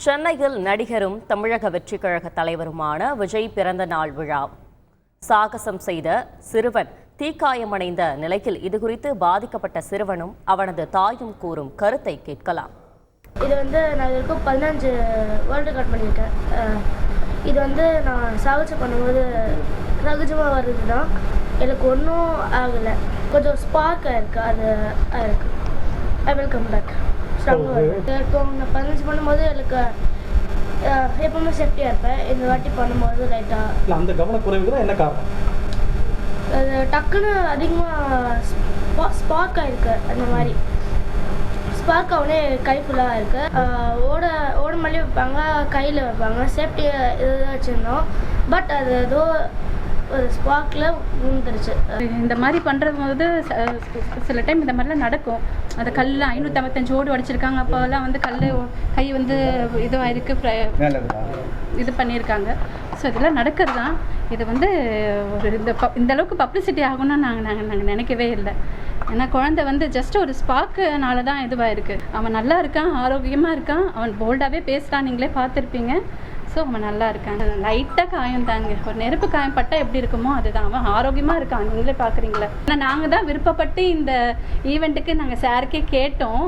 சென்னையில் நடிகரும் தமிழக வெற்றிக் கழக தலைவருமான விஜய் பிறந்த நாள் விழா. சாகசம் செய்த சிறுவன் தீக்காயமடைந்த நிலையில் இதுகுறித்து பாதிக்கப்பட்ட சிறுவனும் அவனது தாயும் கூறும் கருத்தை கேட்கலாம். இது நான் இதுக்கும் 15 வேர்ல்டு ரெக்கார்ட் பண்ணியிருக்கேன். இது நான் சாகசம் பண்ணும்போது சகஜமாக வருது தான். எனக்கு ஒன்றும் ஆகலை, கொஞ்சம் ஸ்பார்க் ஆயிருக்கு. அது ஆயிருக்கு. ஐ வில் கம் பேக் ஸ்ட்ராங்காக இருக்கும். நான் 15 பண்ணும்போது எனக்கு எப்பவுமே சேஃப்டியாக இருப்பேன். இந்த வாட்டி பண்ணும்போது லைட்டாக அந்த கவனக்குறைவுக்கு தான் என்ன காரணம்? அது டக்குன்னு அதிகமாக ஸ்பார்க் ஆகிருக்கு. அந்த மாதிரி ஸ்பார்க் ஆகனே கை ஃபுல்லாக இருக்குது. ஓட மல்லி வைப்பாங்க, கையில் வைப்பாங்க, சேஃப்டியாக இதுதான் வச்சுருந்தோம். பட் அது ஏதோ ஒரு ஸ்பார்க்கில் விழுந்துருச்சு. இந்த மாதிரி பண்ணுறது போது சில டைம் இந்த மாதிரிலாம் நடக்கும். அந்த கல் 555 ஓடு உடைச்சிருக்காங்க. அப்போல்லாம் கல் கை இதுவாயிருக்கு, இது பண்ணியிருக்காங்க. ஸோ இதெல்லாம் நடக்கிறது தான். இது ஒரு இந்த அளவுக்கு பப்ளிசிட்டி ஆகும்னா நாங்கள் நினைக்கவே இல்லை. ஏன்னா குழந்தை ஜஸ்ட் ஒரு ஸ்பார்க்குனால தான் இதுவாக இருக்குது. அவன் நல்லா இருக்கான், ஆரோக்கியமாக இருக்கான், அவன் போல்டாகவே பேசுகிறான், நீங்களே பார்த்துருப்பீங்க. ஸோ அவன் நல்லா இருக்காங்க. லைட்டாக காயம் தாங்க, ஒரு நெருப்பு காயம் பட்டால் எப்படி இருக்குமோ அதுதான். அவன் ஆரோக்கியமாக இருக்கான், நீங்களே பார்க்குறீங்களா. ஆனால் நாங்கள் தான் விருப்பப்பட்டு இந்த ஈவெண்ட்டுக்கு நாங்கள் சாருக்கே கேட்டோம்.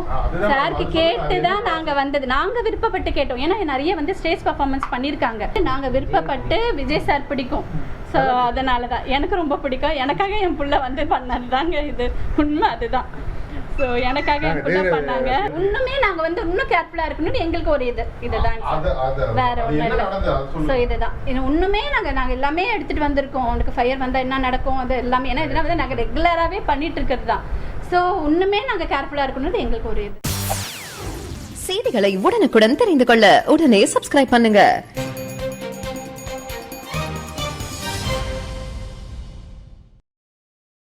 சாருக்கு கேட்டு தான் நாங்கள் வந்தது. நாங்கள் விருப்பப்பட்டு கேட்டோம். ஏன்னா நிறைய ஸ்டேஜ் பர்ஃபார்மன்ஸ் பண்ணியிருக்காங்க. நாங்கள் விருப்பப்பட்டு விஜய் சார் பிடிக்கும். ஸோ அதனால தான் எனக்கு ரொம்ப பிடிக்கும். எனக்காக என் பிள்ளை பண்ணது தாங்க இது உண்மை. அதுதான். ஸோ எனக்காக என் பிள்ளை பண்ணாங்க. இன்னுமே நாங்கள் இன்னும் கேர்ஃபுல்லாக இருக்கணும்னு எங்களுக்கு ஒரு இதுதான், வேற ஒன்றும் இல்லை. ஸோ இதுதான் இன்னுமே நாங்கள் எல்லாமே எடுத்துகிட்டு வந்திருக்கோம். அவனுக்கு ஃபயர் வந்தால் என்ன நடக்கும் அது எல்லாமே. ஏன்னா இதெல்லாம் நாங்கள் ரெகுலராகவே பண்ணிட்டு இருக்கிறது தான். ஸோ இன்னுமே நாங்கள் கேர்ஃபுல்லாக இருக்கணும்னு எங்களுக்கு ஒரு இது. செய்திகளை உடனுக்குடன் தெரிந்து கொள்ள உடனே சப்ஸ்கிரைப் பண்ணுங்க.